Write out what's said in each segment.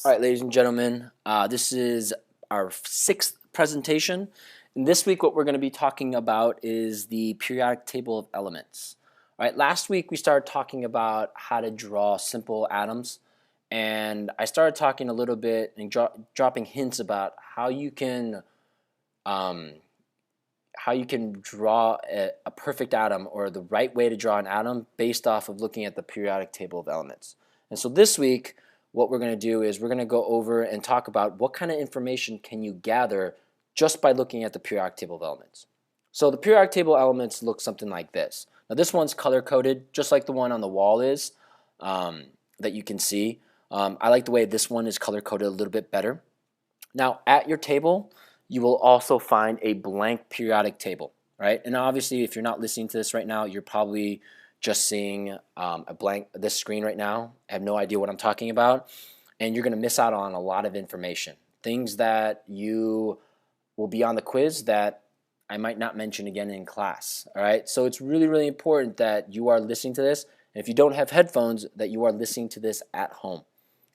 All right, ladies and gentlemen, this is our sixth presentation. And this week, what we're going to be talking about is the periodic table of elements. All right, last week we started talking about how to draw simple atoms, and I started talking a little bit and dropping hints about um, how you can draw a perfect atom or the right way to draw an atom based off of looking at the periodic table of elements. And so this week, what we're going to do is we're going to go over and talk about what kind of information can you gather just by looking at the periodic table of elements. So the periodic table of elements looks something like this. Now this one's color-coded, just like the one on the wall is, that you can see. I like the way this one is color-coded a little bit better. Now at your table, you will also find a blank periodic table, right? And obviously, if you're not listening to this right now, you're probably just seeing this screen right now. I have no idea what I'm talking about, and you're going to miss out on a lot of information, things that you will be on the quiz that I might not mention again in class. All right, so it's really, really important that you are listening to this, and if you don't have headphones, that you are listening to this at home,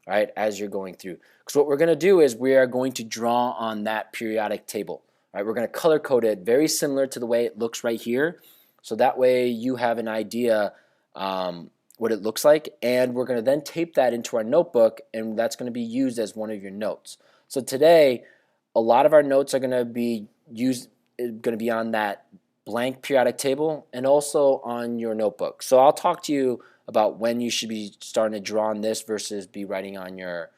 right, as you're going through. Because what we're going to do is we are going to draw on that periodic table. Right, we're going to color code it very similar to the way it looks right here. So that way you have an idea what it looks like, and we're going to then tape that into our notebook, and that's going to be used as one of your notes. So today, a lot of our notes are going to be on that blank periodic table and also on your notebook. So I'll talk to you about when you should be starting to draw on this versus be writing on your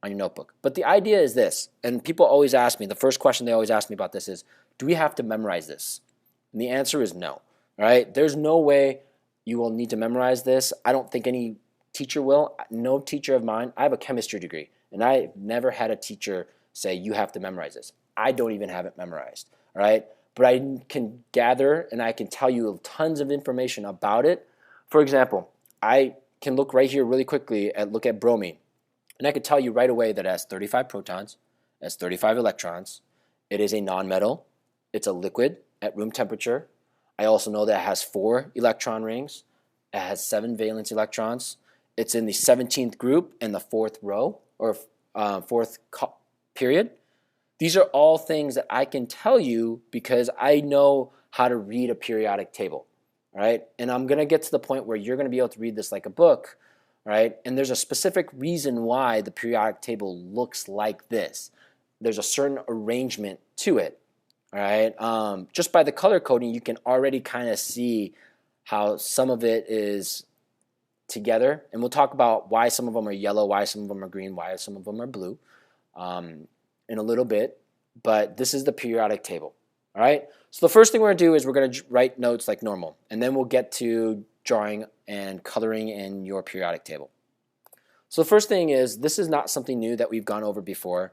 notebook. But the idea is this, and people always ask me, the first question they always ask me about this is, do we have to memorize this? And the answer is no. All right, there's no way you will need to memorize this. I don't think any teacher will. No teacher of mine. I have a chemistry degree, and I've never had a teacher say you have to memorize this. I don't even have it memorized. All right, but I can gather and I can tell you tons of information about it. For example, I can look right here really quickly and look at bromine, and I could tell you right away that it has 35 protons, it has 35 electrons. It is a nonmetal. It's a liquid at room temperature. I also know that it has 4 electron rings. It has 7 valence electrons. It's in the 17th group in the 4th row or 4th period. These are all things that I can tell you because I know how to read a periodic table, right? And I'm going to get to the point where you're going to be able to read this like a book, right? And there's a specific reason why the periodic table looks like this. There's a certain arrangement to it. All right, just by the color coding, you can already kind of see how some of it is together, and we'll talk about why some of them are yellow, why some of them are green, why some of them are blue in a little bit, but this is the periodic table. All right, so the first thing we're going to do is we're going to write notes like normal, and then we'll get to drawing and coloring in your periodic table. So the first thing is, this is not something new that we've gone over before.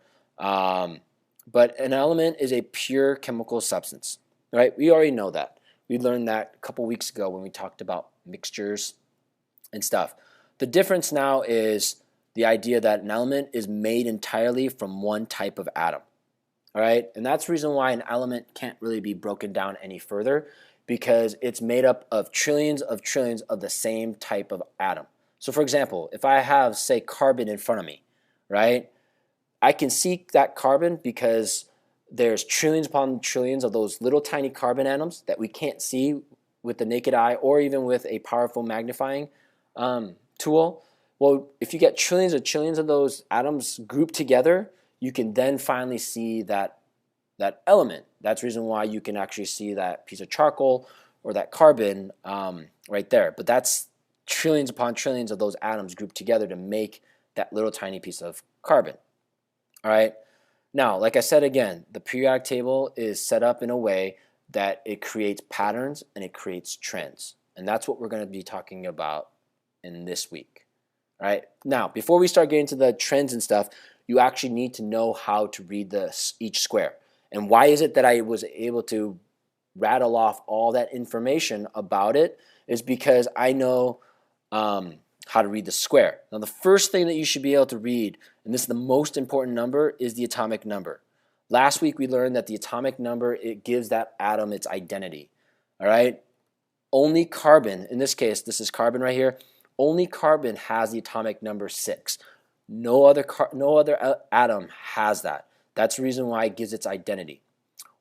But an element is a pure chemical substance, right? We already know that. We learned that a couple weeks ago when we talked about mixtures and stuff. The difference now is the idea that an element is made entirely from one type of atom, all right? And that's the reason why an element can't really be broken down any further, because it's made up of trillions of the same type of atom. So for example, if I have, say, carbon in front of me, right? I can see that carbon because there's trillions upon trillions of those little tiny carbon atoms that we can't see with the naked eye or even with a powerful magnifying tool. Well, if you get trillions of those atoms grouped together, you can then finally see that element. That's the reason why you can actually see that piece of charcoal or that carbon right there. But that's trillions upon trillions of those atoms grouped together to make that little tiny piece of carbon. All right. Now, like I said again, the periodic table is set up in a way that it creates patterns and it creates trends. And that's what we're going to be talking about in this week. All right. Now, before we start getting to the trends and stuff, you actually need to know how to read each square. And why is it that I was able to rattle off all that information about it is because I know how to read the square. Now, the first thing that you should be able to read, and this is the most important number, is the atomic number. Last week we learned that the atomic number, it gives that atom its identity. All right? Only carbon, in this case, this is carbon right here, only carbon has the atomic number 6. No other atom has that. That's the reason why it gives its identity.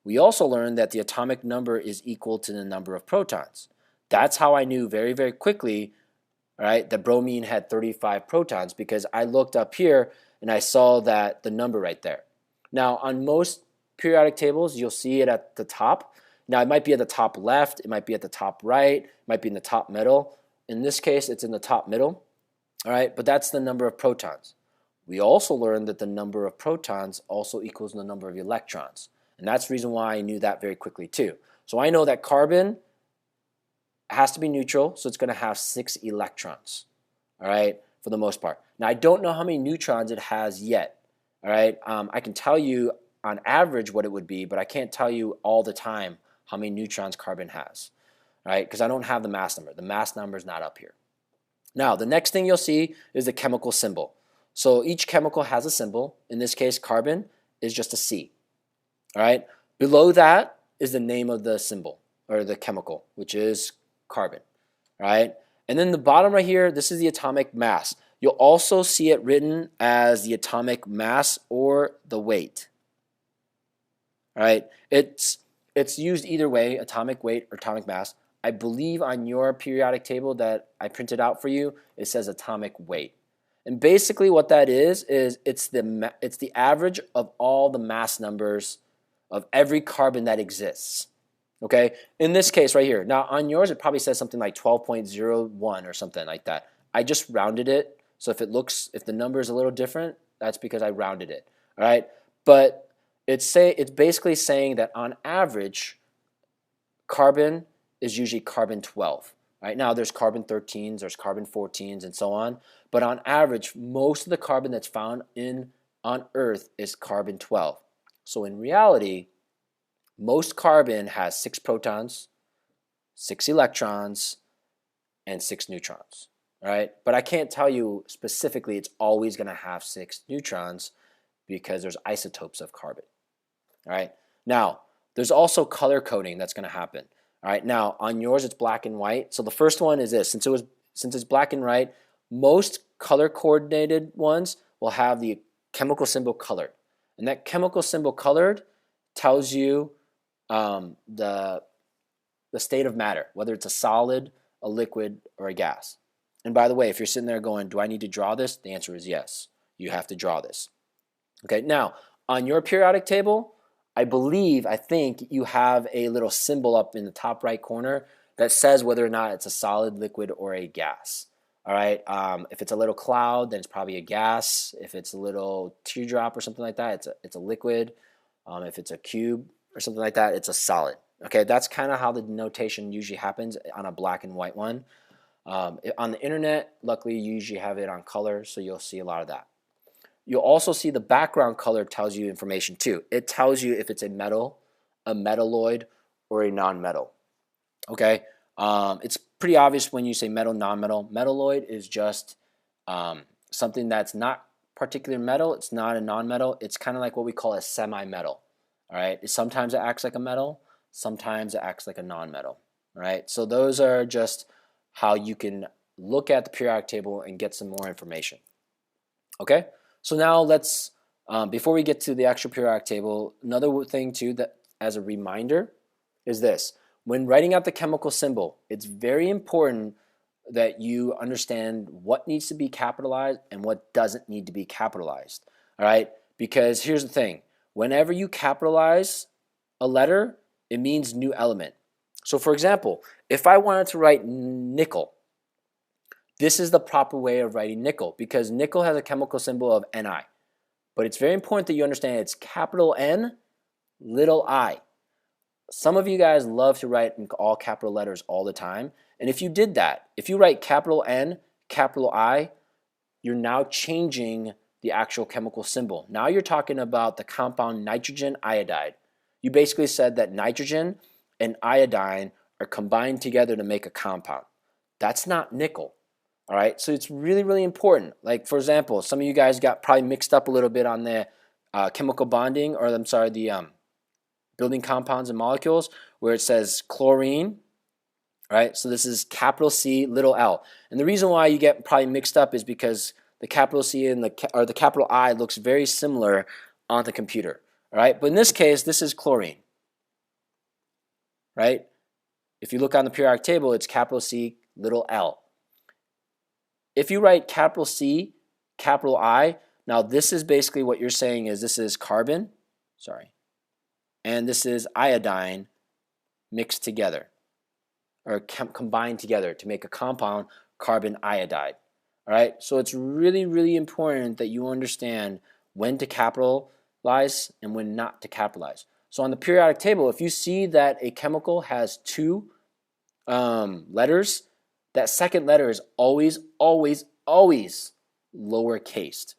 We also learned that the atomic number is equal to the number of protons. That's how I knew very, very quickly, all right, that bromine had 35 protons, because I looked up here and I saw that the number right there. Now, on most periodic tables, you'll see it at the top. Now, it might be at the top left, it might be at the top right, it might be in the top middle. In this case, it's in the top middle, all right, but that's the number of protons. We also learned that the number of protons also equals the number of electrons. And that's the reason why I knew that very quickly too. So I know that carbon has to be neutral, so it's going to have 6 electrons, all right, for the most part. Now, I don't know how many neutrons it has yet, all right. I can tell you on average what it would be, but I can't tell you all the time how many neutrons carbon has, all right, because I don't have the mass number. The mass number is not up here. Now, the next thing you'll see is the chemical symbol. So each chemical has a symbol. In this case, carbon is just a C. All right. Below that is the name of the symbol or the chemical, which is carbon. All right. And then the bottom right here, this is the atomic mass. You'll also see it written as the atomic mass or the weight. All right. It's used either way, atomic weight or atomic mass. I believe on your periodic table that I printed out for you, it says atomic weight. And basically what that is it's the average of all the mass numbers of every carbon that exists. Okay? In this case right here. Now on yours it probably says something like 12.01 or something like that. I just rounded it. So if the number is a little different, that's because I rounded it. All right? But it's basically saying that on average carbon is usually carbon 12. Right? Now there's carbon 13s, there's carbon 14s, and so on. But on average, most of the carbon that's found on Earth is carbon 12. So in reality, most carbon has 6 protons, 6 electrons, and 6 neutrons. All right? But I can't tell you specifically it's always going to have 6 neutrons because there's isotopes of carbon. All right? Now, there's also color coding that's going to happen. All right, now on yours it's black and white. So the first one is this. Since it's black and white, most color coordinated ones will have the chemical symbol colored, and that chemical symbol colored tells you the state of matter, whether it's a solid, a liquid, or a gas. And by the way, if you're sitting there going, "Do I need to draw this?" The answer is yes. You have to draw this. Okay. Now on your periodic table, I think you have a little symbol up in the top right corner that says whether or not it's a solid, liquid, or a gas. All right. If it's a little cloud, then it's probably a gas. If it's a little teardrop or something like that, it's a liquid. If it's a cube or something like that, it's a solid. Okay, that's kind of how the notation usually happens on a black and white one. On the internet, luckily, you usually have it on color, so you'll see a lot of that. You'll also see the background color tells you information too. It tells you if it's a metal, a metalloid, or a non-metal. Okay, it's pretty obvious when you say metal, non-metal. Metalloid is just something that's not particular metal. It's not a non-metal. It's kind of like what we call a semi-metal. All right, sometimes it acts like a metal, sometimes it acts like a non-metal. All right, so those are just how you can look at the periodic table and get some more information. Okay. So now let's, before we get to the actual periodic table, another thing too that as a reminder is this. When writing out the chemical symbol, it's very important that you understand what needs to be capitalized and what doesn't need to be capitalized. All right? Because here's the thing. Whenever you capitalize a letter, it means new element. So for example, if I wanted to write nickel, this is the proper way of writing nickel because nickel has a chemical symbol of Ni. But it's very important that you understand it's capital N, little I. Some of you guys love to write in all capital letters all the time. And if you did that, if you write capital N, capital I, you're now changing the actual chemical symbol. Now you're talking about the compound nitrogen iodide. You basically said that nitrogen and iodine are combined together to make a compound. That's not nickel. All right, so it's really, really important. Like, for example, some of you guys got probably mixed up a little bit on the chemical bonding, or I'm sorry, the building compounds and molecules, where it says chlorine, right? So this is capital C, little l. And the reason why you get probably mixed up is because the capital C and the capital I looks very similar on the computer. All right, but in this case, this is chlorine. Right? If you look on the periodic table, it's capital C, little l. If you write capital C, capital I, now this is basically what you're saying is this is carbon, and this is iodine mixed together, or combined together to make a compound, carbon iodide. All right, so it's really, really important that you understand when to capitalize and when not to capitalize. So on the periodic table, if you see that a chemical has two letters, that second letter is always, always, always lowercase.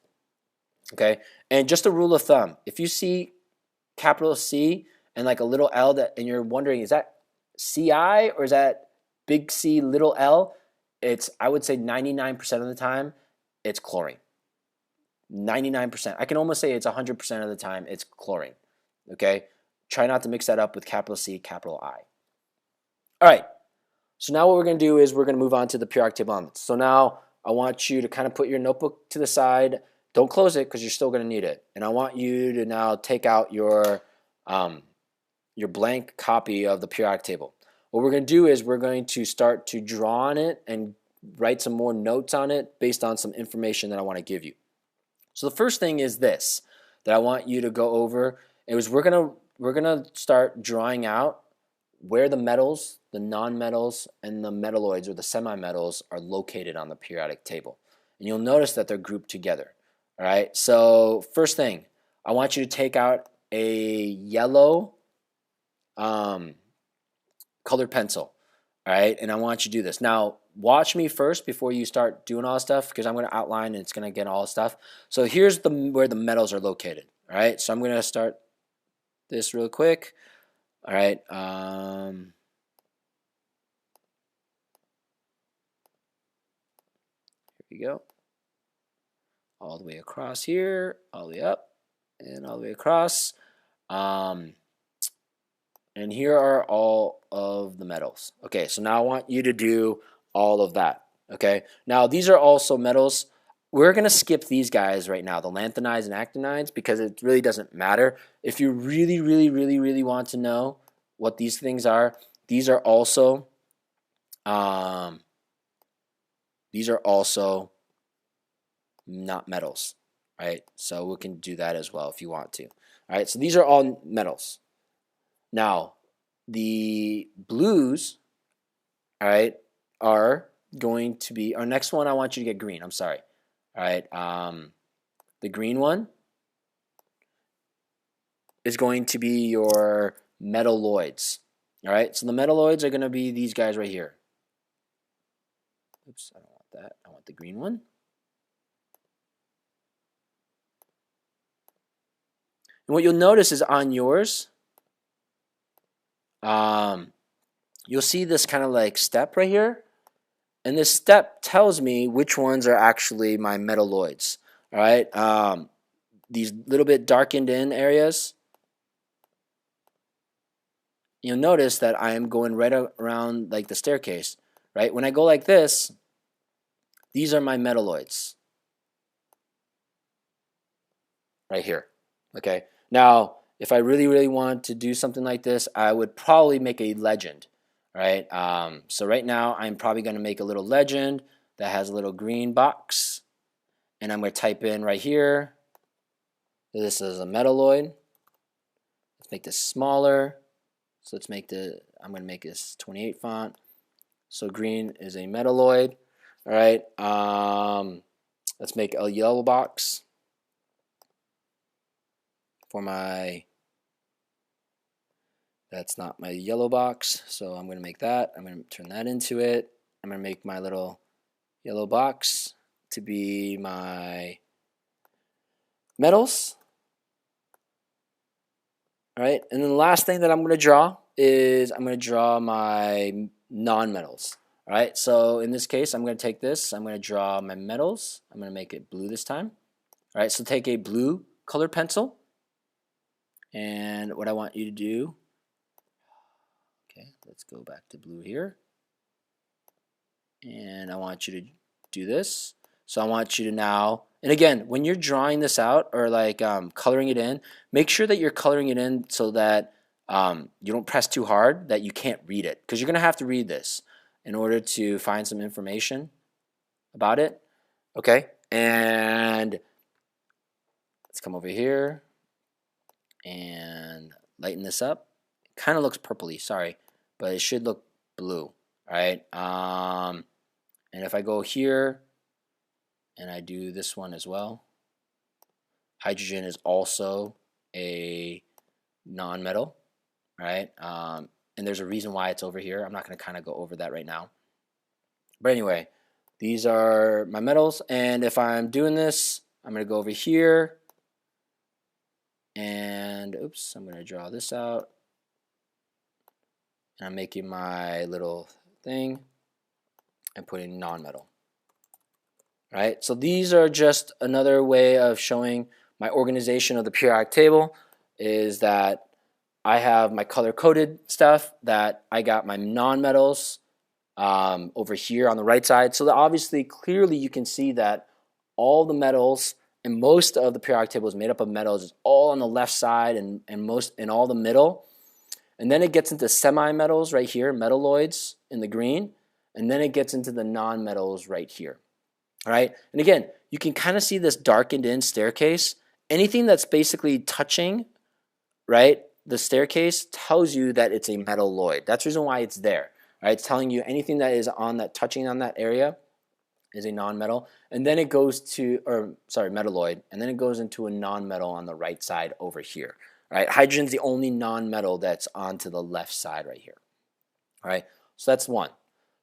Okay, and just a rule of thumb: if you see capital C and like a little l, and you're wondering, is that CI or is that big C, little l? I would say 99% of the time, it's chlorine. 99%. I can almost say it's 100% of the time, it's chlorine. Okay, try not to mix that up with capital C, capital I. All right. So now what we're going to do is we're going to move on to the periodic table elements. So now I want you to kind of put your notebook to the side. Don't close it because you're still going to need it. And I want you to now take out your blank copy of the periodic table. What we're going to do is we're going to start to draw on it and write some more notes on it based on some information that I want to give you. So the first thing is this that I want you to go over. We're gonna start drawing out where the metals, the nonmetals, and the metalloids or the semimetals are located on the periodic table. And you'll notice that they're grouped together. All right, so first thing, I want you to take out a yellow colored pencil. All right, and I want you to do this. Now, watch me first before you start doing all this stuff because I'm going to outline and it's going to get all this stuff. So here's where the metals are located. All right, so I'm going to start this real quick. All right. Here we go. All the way across here, all the way up, and all the way across. And here are all of the metals. Okay, so now I want you to do all of that. Okay, now these are also metals. We're going to skip these guys right now, the lanthanides and actinides, because it really doesn't matter. If you really, really, really, really want to know what these things are, these are also not metals, right? So we can do that as well if you want to. All right, so these are all metals. Now, the blues, all right, are going to be, our next one I want you to get green, I'm sorry. All right, the green one is going to be your metalloids. All right, so the metalloids are going to be these guys right here. Oops, I don't want that. I want the green one. And what you'll notice is on yours, you'll see this kind of like step right here. And this step tells me which ones are actually my metalloids. All right, these little bit darkened in areas, you'll notice that I am going right around like the staircase. Right, when I go like this, these are my metalloids. Right here. Okay. Now, if I really, really want to do something like this, I would probably make a legend. Right? So right now, I'm probably going to make a little legend that has a little green box. And I'm going to type in right here, this is a metalloid. Let's make this smaller. So let's make I'm going to make this 28 font. So green is a metalloid. All right. Let's make a yellow box for that's not my yellow box, so I'm going to make that. I'm going to turn that into it. I'm going to make my little yellow box to be my metals. All right, and then the last thing that I'm going to draw is I'm going to draw my non-metals. All right, so in this case, I'm going to take this. I'm going to draw my metals. I'm going to make it blue this time. All right, so take a blue colored pencil, and what I want you to do, okay, let's go back to blue here. And I want you to do this. So I want you to now, and again, when you're drawing this out or like coloring it in, make sure that you're coloring it in so that you don't press too hard that you can't read it, because you're going to have to read this in order to find some information about it. Okay, and let's come over here and lighten this up. It kind of looks purpley, sorry, but it should look blue, right? And if I go here and I do this one as well, hydrogen is also a non-metal, right? And there's a reason why it's over here. I'm not going to kind of go over that right now. But anyway, these are my metals, and if I'm doing this, I'm going to go over here, and oops, I'm going to draw this out. And I'm making my little thing and putting non-metal. Right? So these are just another way of showing my organization of the periodic table, is that I have my color-coded stuff, that I got my non-metals over here on the right side. So that obviously, clearly you can see that all the metals and most of the periodic table is made up of metals. It's all on the left side and most in all the middle. And then it gets into semi-metals right here, metalloids in the green, and then it gets into the non-metals right here. All right, and again, you can kind of see this darkened in staircase. Anything that's basically touching, right, the staircase tells you that it's a metalloid. That's the reason why it's there. Right, it's telling you anything that is on that, touching on that area, is a non-metal, and then it goes to, or sorry, metalloid, and then it goes into a non-metal on the right side over here. Right, hydrogen's the only non-metal that's onto the left side right here. All right, so that's one.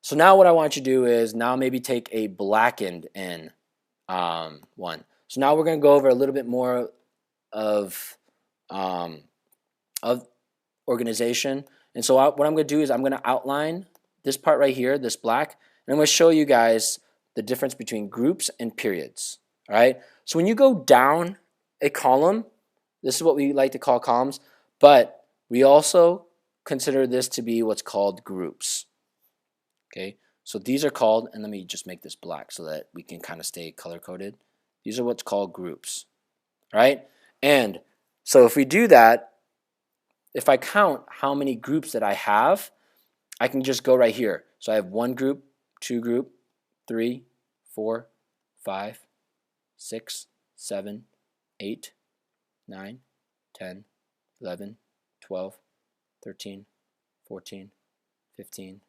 So now what I want you to do is now maybe take a blackened in one. So now we're going to go over a little bit more of organization. And so what I'm going to do is I'm going to outline this part right here, this black, and I'm going to show you guys the difference between groups and periods. All right. So when you go down a column, this is what we like to call columns, but we also consider this to be what's called groups. Okay, so these are called, and let me just make this black so that we can kind of stay color-coded. These are what's called groups, right? And so if we do that, if I count how many groups that I have, I can just go right here. So I have 1 group, 2 group, 3, 4, 5, 6, 7, 8, 9, 10, 11, 12, 13, 14, 15,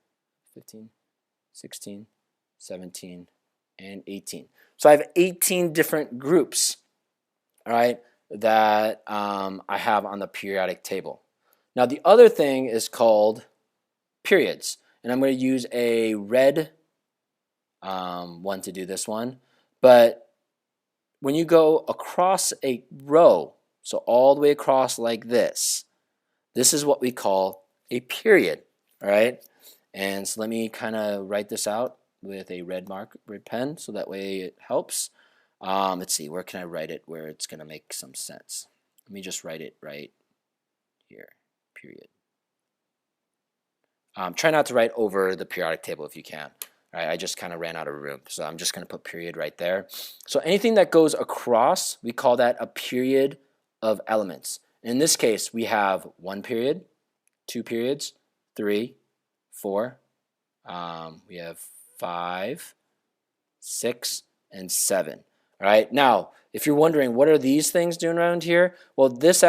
16, 17, and 18. So I have 18 different groups, all right, that I have on the periodic table. Now the other thing is called periods, and I'm going to use a red one to do this one. But when you go across a row, so all the way across like this is what we call a period, all right? And so let me kind of write this out with a red pen so that way it helps. Let's see, where can I write it where it's going to make some sense? Let me just write it right here, period. Try not to write over the periodic table if you can. All right, I just kind of ran out of room, so I'm just going to put period right there. So anything that goes across, we call that a period of elements. In this case, we have 1 period, 2 periods, 3, 4, we have 5, 6, and 7. All right, now if you're wondering what are these things doing around here, well, this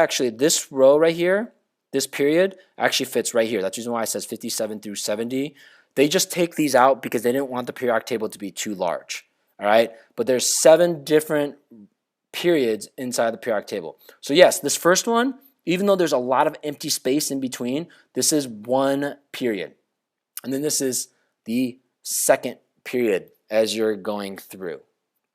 row right here, this period actually fits right here. That's the reason why it says 57 through 70. They just take these out because they didn't want the periodic table to be too large. All right, but there's 7 different periods inside the periodic table. So yes, this first one, even though there's a lot of empty space in between, this is 1 period. And then this is the second period as you're going through,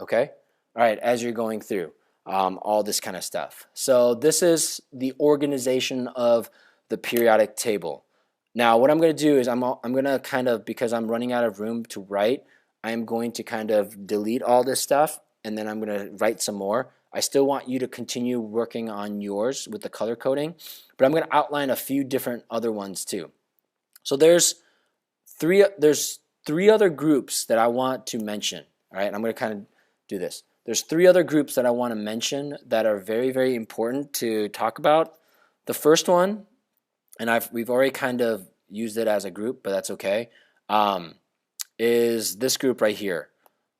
okay? All right, as you're going through all this kind of stuff. So this is the organization of the periodic table. Now what I'm going to do is I'm going to kind of, because I'm running out of room to write, I'm going to kind of delete all this stuff and then I'm going to write some more. I still want you to continue working on yours with the color coding, but I'm going to outline a few different other ones too. So there's 3 other groups that I want to mention. All right, I'm going to kind of do this. There's three other groups that I want to mention that are very, very important to talk about. The first one, and we've already kind of used it as a group, but that's okay, is this group right here.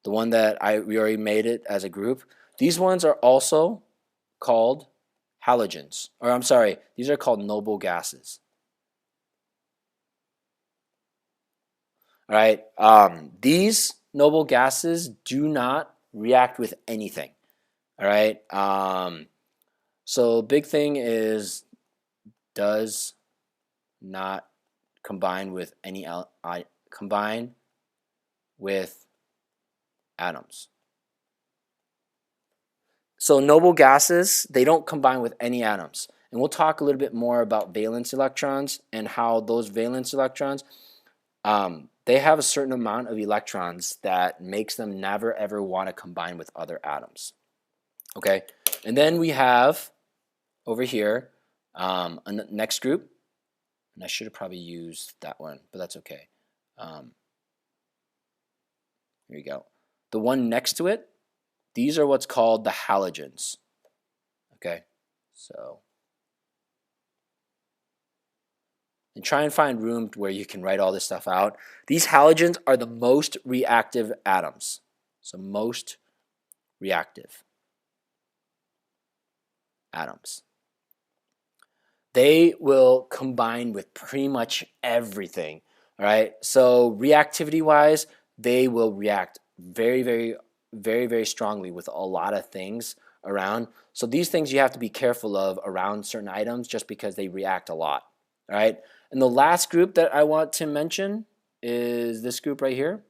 The one that we already made it as a group. These ones are also called halogens, or I'm sorry, these are called noble gases. All right, these noble gases do not react with anything. All right, so big thing is does not combine with combine with atoms. So noble gases, they don't combine with any atoms. And we'll talk a little bit more about valence electrons and how those valence electrons, they have a certain amount of electrons that makes them never ever want to combine with other atoms. Okay, and then we have over here a next group, and I should have probably used that one, but that's okay. Here you go. The one next to it, these are what's called the halogens. Okay, so and try and find room where you can write all this stuff out. These halogens are the most reactive atoms. So most reactive atoms. They will combine with pretty much everything. All right. So reactivity wise, they will react very, very, very, very strongly with a lot of things around. So these things you have to be careful of around certain items just because they react a lot. All right. And the last group that I want to mention is this group right here.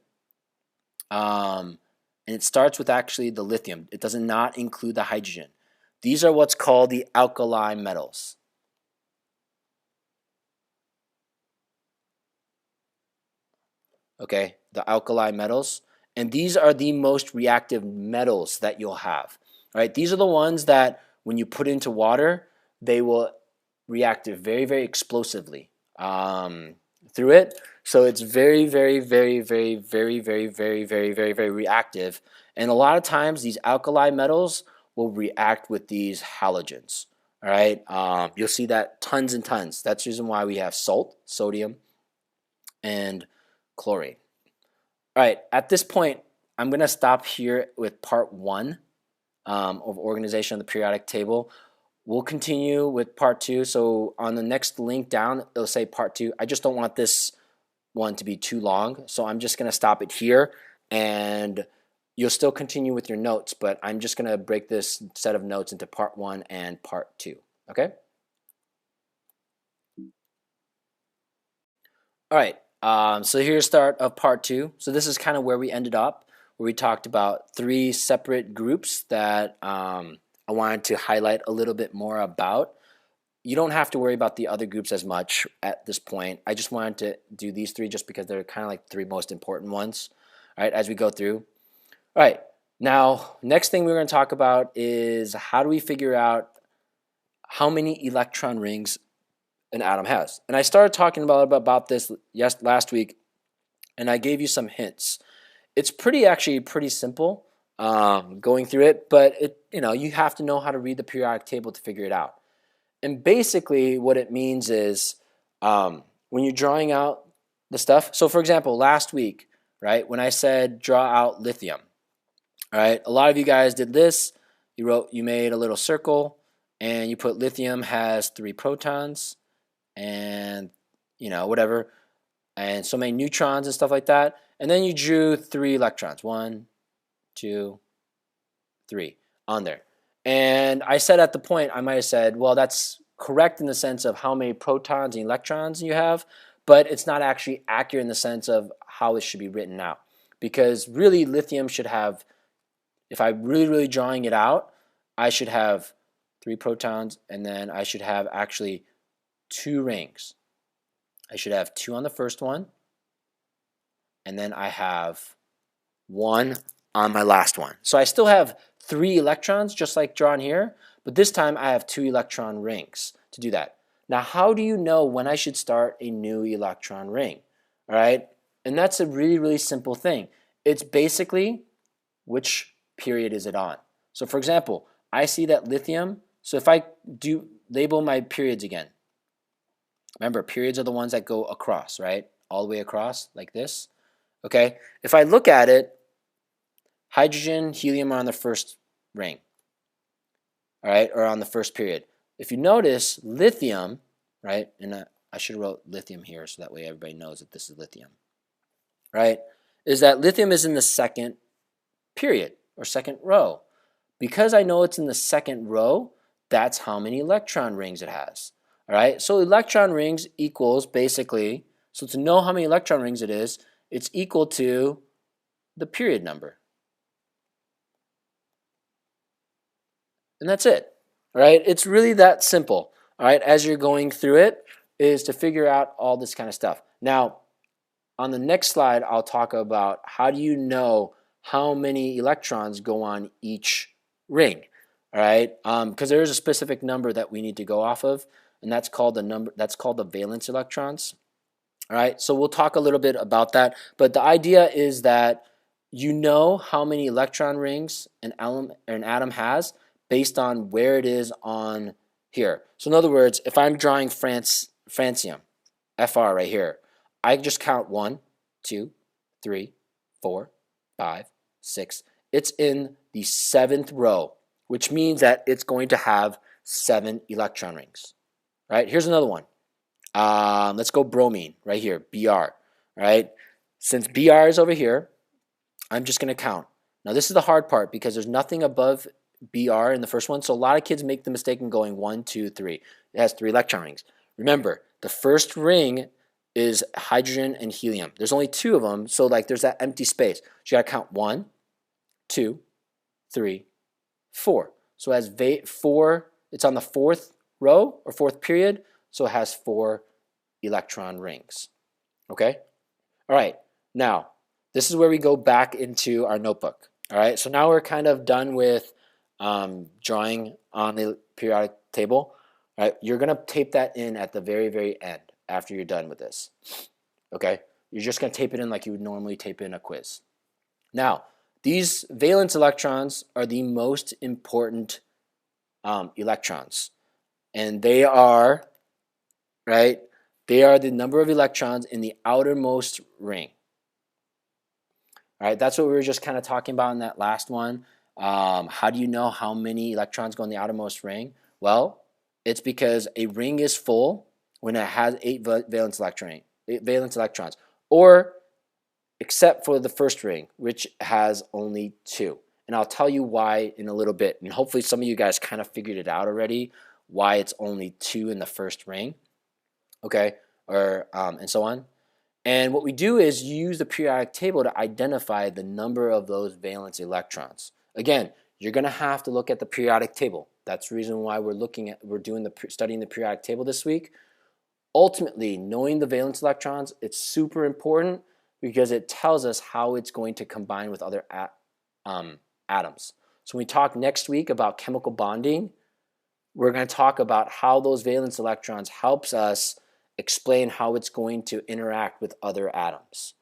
And it starts with actually the lithium. It does not include the hydrogen. These are what's called the alkali metals. Okay, the alkali metals. And these are the most reactive metals that you'll have. All right, these are the ones that when you put into water, they will react very, very explosively through it. So it's very, very, very, very, very, very, very, very, very, very reactive. And a lot of times these alkali metals will react with these halogens. All right, you'll see that tons and tons. That's the reason why we have salt, sodium, and chlorine. All right, at this point, I'm going to stop here with part one of organization of the periodic table. We'll continue with part two. So on the next link down, it'll say part two. I just don't want this one to be too long, so I'm just going to stop it here, and you'll still continue with your notes, but I'm just going to break this set of notes into part one and part two. Okay? All right. So here's the start of part two. So this is kind of where we ended up, where we talked about three separate groups that I wanted to highlight a little bit more about. You don't have to worry about the other groups as much at this point. I just wanted to do these three just because they're kind of like three most important ones, all right, as we go through. All right, now next thing we're going to talk about is how do we figure out how many electron rings an atom has. And I started talking about this last week, and I gave you some hints. It's actually pretty simple going through it, but you have to know how to read the periodic table to figure it out. And basically what it means is when you're drawing out the stuff, so for example, last week, right, when I said draw out lithium, all right, a lot of you guys did this. You made a little circle, and you put lithium has 3 protons, and whatever, and so many neutrons and stuff like that, and then you drew 3 electrons, 1, 2, 3 on there. And I said at the point, I might have said, well, that's correct in the sense of how many protons and electrons you have, but it's not actually accurate in the sense of how it should be written out, because really lithium should have, if I'm really drawing it out, I should have 3 protons, and then I should have actually 2 rings. I should have 2 on the first one, and then I have 1 on my last one. So I still have 3 electrons, just like drawn here, but this time I have 2 electron rings to do that. Now, how do you know when I should start a new electron ring? All right, and that's a really, really simple thing. It's basically which period is it on? So for example, I see that lithium, so if I do label my periods again, remember periods are the ones that go across, right? All the way across like this. Okay, if I look at it, hydrogen, helium are on the first ring, all right, or on the first period. If you notice, lithium, right, and I should have wrote lithium here so that way everybody knows that this is lithium, right, is that lithium is in the second period or second row. Because I know it's in the second row, that's how many electron rings it has. All right, so electron rings equals basically, so to know how many electron rings it is, it's equal to the period number. And that's it. All right, it's really that simple. All right, as you're going through it, is to figure out all this kind of stuff. Now, on the next slide, I'll talk about how do you know how many electrons go on each ring. All right, because there is a specific number that we need to go off of, and that's called the number. That's called the valence electrons. All right, so we'll talk a little bit about that. But the idea is that you know how many electron rings an atom has based on where it is on here. So in other words, if I'm drawing francium, Fr right here, I just count 1, 2, 3, 4, 5, 6. It's in the 7th row, which means that it's going to have 7 electron rings. Right? Here's another one. Let's go bromine right here, Br. Right? Since Br is over here, I'm just going to count. Now this is the hard part because there's nothing above Br in the first one, so a lot of kids make the mistake in going 1, 2, 3. It has 3 electron rings. Remember, the first ring is hydrogen and helium. There's only 2 of them, so like there's that empty space. So you got to count 1, 2, 3, 4. So it has 4. It's on the 4th row or 4th period, so it has 4 electron rings. Okay? All right. Now, this is where we go back into our notebook. All right? So now we're kind of done with drawing on the periodic table. All right? You're going to tape that in at the very, very end after you're done with this. Okay? You're just going to tape it in like you would normally tape in a quiz. Now, these valence electrons are the most important electrons. And they are, right, they are the number of electrons in the outermost ring. All right, that's what we were just kind of talking about in that last one. How do you know how many electrons go in the outermost ring? Well, it's because a ring is full when it has 8 valence electrons, or except for the first ring, which has only 2. And I'll tell you why in a little bit. And hopefully some of you guys kind of figured it out already, why it's only 2 in the first ring, okay, or and so on. And what we do is use the periodic table to identify the number of those valence electrons. Again, you're going to have to look at the periodic table. That's the reason why studying the periodic table this week. Ultimately, knowing the valence electrons, it's super important because it tells us how it's going to combine with other atoms. So when we talk next week about chemical bonding, we're going to talk about how those valence electrons helps us explain how it's going to interact with other atoms.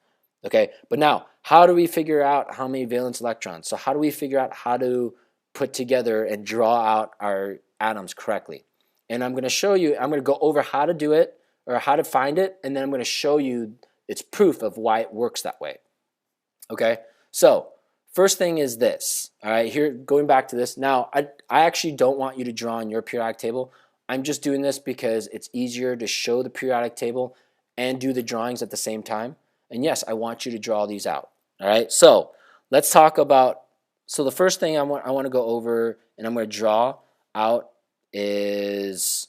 Okay, but now, how do we figure out how many valence electrons? So how do we figure out how to put together and draw out our atoms correctly? And I'm going to show you, I'm going to go over how to do it, or how to find it, and then I'm going to show you its proof of why it works that way. Okay, so first thing is this. All right, here, going back to this. Now, I actually don't want you to draw on your periodic table. I'm just doing this because it's easier to show the periodic table and do the drawings at the same time. And yes, I want you to draw these out. All right, so let's talk about, so the first thing I want to go over and I'm going to draw out is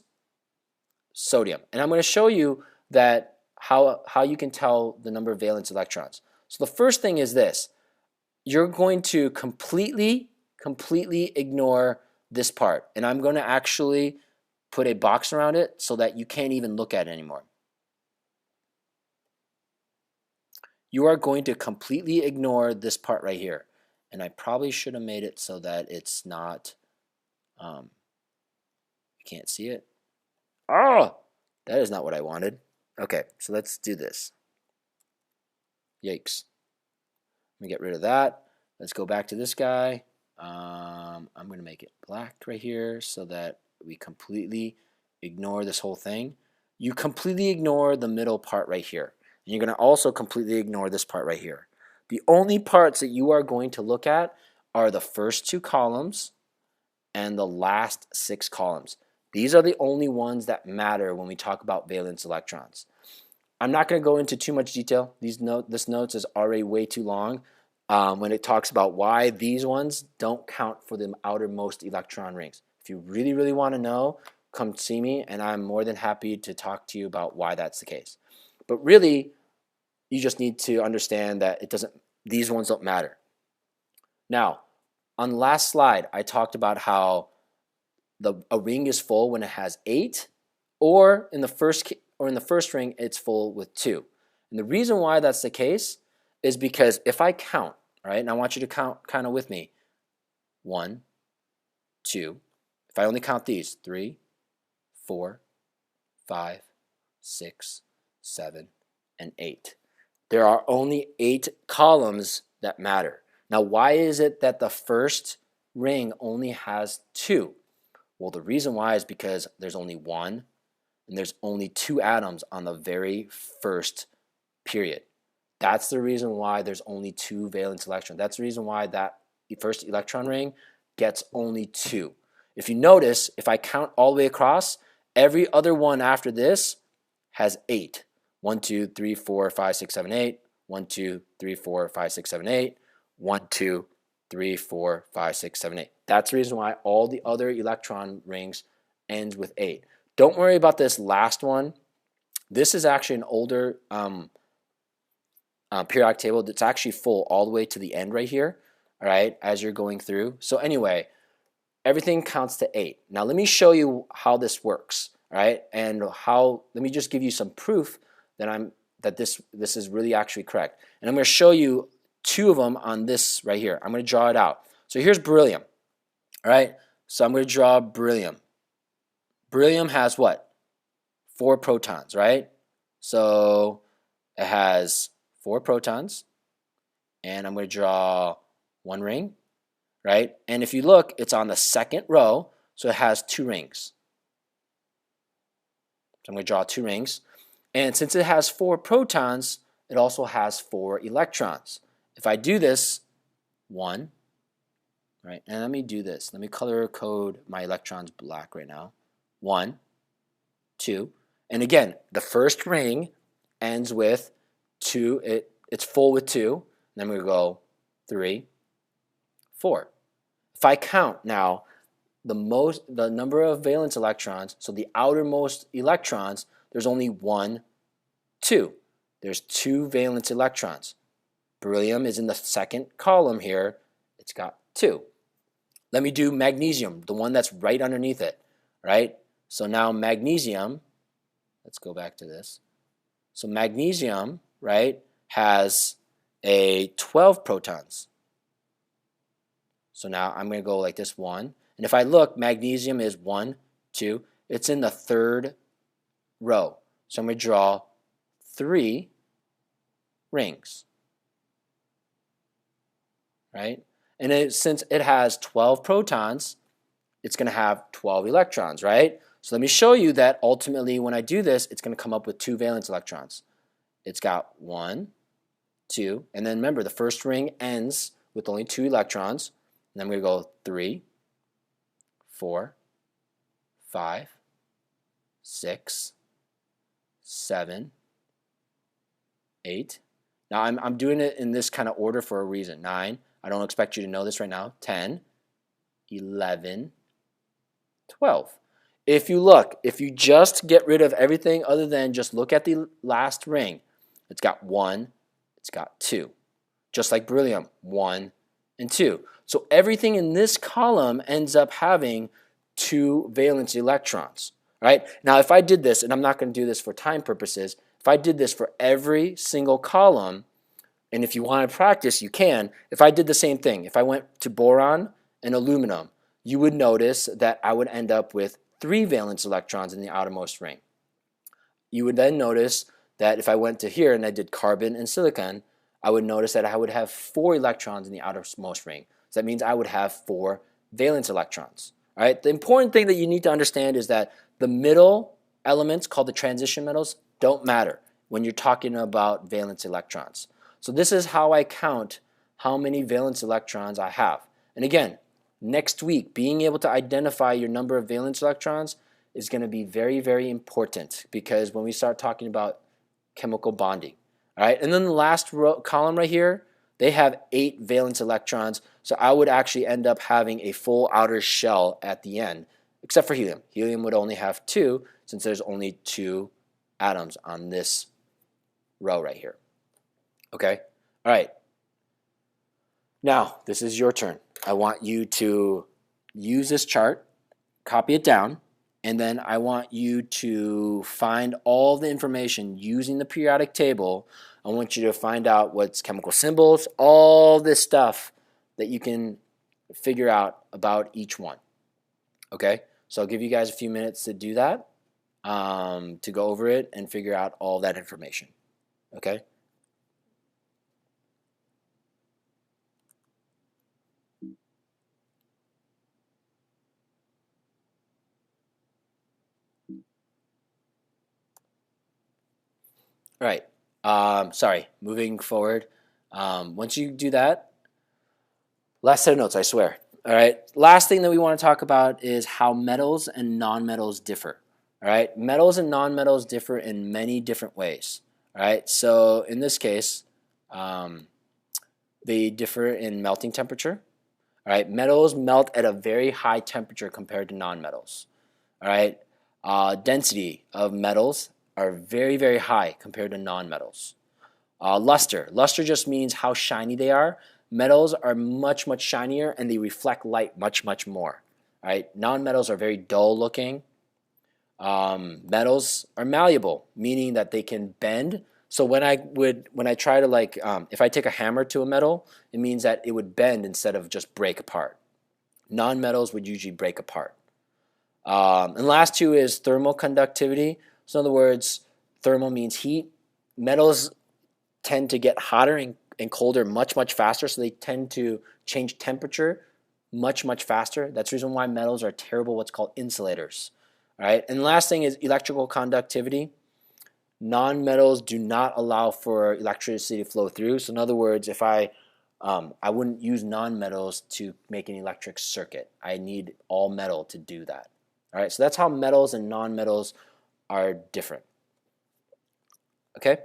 sodium. And I'm going to show you that how you can tell the number of valence electrons. So the first thing is this. You're going to completely ignore this part. And I'm going to actually put a box around it so that you can't even look at it anymore. You are going to completely ignore this part right here. And I probably should have made it so that it's not, you can't see it. Oh, that is not what I wanted. Okay, so let's do this. Yikes. Let me get rid of that. Let's go back to this guy. I'm going to make it black right here so that we completely ignore this whole thing. You completely ignore the middle part right here. And you're going to also completely ignore this part right here. The only parts that you are going to look at are the first 2 columns and the last 6 columns. These are the only ones that matter when we talk about valence electrons. I'm not going to go into too much detail. This notes is already way too long when it talks about why these ones don't count for the outermost electron rings. If you really, really want to know, come see me, and I'm more than happy to talk to you about why that's the case. But really, you just need to understand that these ones don't matter. Now, on the last slide, I talked about how a ring is full when it has 8, or in the first ring, it's full with 2. And the reason why that's the case is because if I count, right, and I want you to count kind of with me, 1, 2. If I only count these, 3, 4, 5, 6, 7, and 8. There are only 8 columns that matter. Now, why is it that the first ring only has 2? Well, the reason why is because there's only 1 and there's only 2 atoms on the very first period. That's the reason why there's only 2 valence electrons. That's the reason why that first electron ring gets only 2. If you notice, if I count all the way across, every other one after this has 8. 1, 2, 3, 4, 5, 6, 7, 8. 1, 2, 3, 4, 5, 6, 7, 8. 1, 2, 3, 4, 5, 6, 7, 8. That's the reason why all the other electron rings ends with 8. Don't worry about this last one. This is actually an older periodic table that's actually full all the way to the end right here, all right, as you're going through. So anyway, everything counts to 8. Now let me show you how this works, all right, and let me just give you some proof that this is really actually correct. And I'm going to show you 2 of them on this right here. I'm going to draw it out. So here's beryllium, all right, so I'm going to draw beryllium. Beryllium has what? 4 protons, right? So it has 4 protons, and I'm going to draw 1 ring, right? And if you look, it's on the second row, so it has 2 rings. So I'm going to draw 2 rings. And since it has 4 protons, it also has 4 electrons. If I do this, 1, right? And let me do this. Let me color code my electrons black right now. 1, 2, and again, the first ring ends with 2. It's full with 2. Then we go 3, 4. If I count now the number of valence electrons, so the outermost electrons, there's only 1, 2. There's 2 valence electrons. Beryllium is in the second column here. It's got 2. Let me do magnesium, the one that's right underneath it, right? So now magnesium, let's go back to this. So magnesium, right, has a 12 protons. So now I'm going to go like this, 1. And if I look, magnesium is 1, 2. It's in the third row. So I'm going to draw 3 rings, right? And since it has 12 protons, it's going to have 12 electrons, right? So let me show you that ultimately when I do this, it's going to come up with 2 valence electrons. It's got 1, 2, and then remember the first ring ends with only 2 electrons. And then we're going to go 3, 4, 5, 6, 7, 8. Now I'm doing it in this kind of order for a reason. 9. I don't expect you to know this right now. 10, 11, 12. If you just get rid of everything other than just look at the last ring, it's got 1, it's got 2. Just like beryllium, 1 and 2. So everything in this column ends up having 2 valence electrons, right? Now if I did this, and I'm not going to do this for time purposes, if I did this for every single column, and if you want to practice, you can. If I did the same thing, if I went to boron and aluminum, you would notice that I would end up with 3 valence electrons in the outermost ring. You would then notice that if I went to here and I did carbon and silicon, I would notice that I would have 4 electrons in the outermost ring. So that means I would have 4 valence electrons. All right. The important thing that you need to understand is that the middle elements, called the transition metals, don't matter when you're talking about valence electrons. So this is how I count how many valence electrons I have. And again, next week, being able to identify your number of valence electrons is going to be very, very important, because when we start talking about chemical bonding. All right, and then the last column right here, they have 8 valence electrons, so I would actually end up having a full outer shell at the end, except for helium. Helium would only have 2, since there's only 2 atoms on this row right here. Okay, all right. Now, this is your turn. I want you to use this chart, copy it down, and then I want you to find all the information using the periodic table. I want you to find out what's chemical symbols, all this stuff that you can figure out about each one. Okay, so I'll give you guys a few minutes to do that, to go over it and figure out all that information. Okay. All right. Sorry, moving forward. Once you do that, last set of notes, I swear. All right. Last thing that we want to talk about is how metals and nonmetals differ. All right. Metals and nonmetals differ in many different ways. All right. So in this case, they differ in melting temperature. All right. Metals melt at a very high temperature compared to nonmetals. All right. Density of metals are very, very high compared to nonmetals. Luster. Luster just means how shiny they are. Metals are much, much shinier, and they reflect light much, much more. All right. Non-metals are very dull looking. Metals are malleable, meaning that they can bend. So when I try to if I take a hammer to a metal, it means that it would bend instead of just break apart. Non-metals would usually break apart. And last two is thermal conductivity. So in other words, thermal means heat. Metals tend to get hotter and colder much, much faster, so they tend to change temperature much, much faster. That's the reason why metals are terrible what's called insulators. All right, and the last thing is electrical conductivity. Non-metals do not allow for electricity to flow through. So in other words, if I wouldn't use non-metals to make an electric circuit. I need all metal to do that. All right, so that's how metals and non-metals are different. Okay.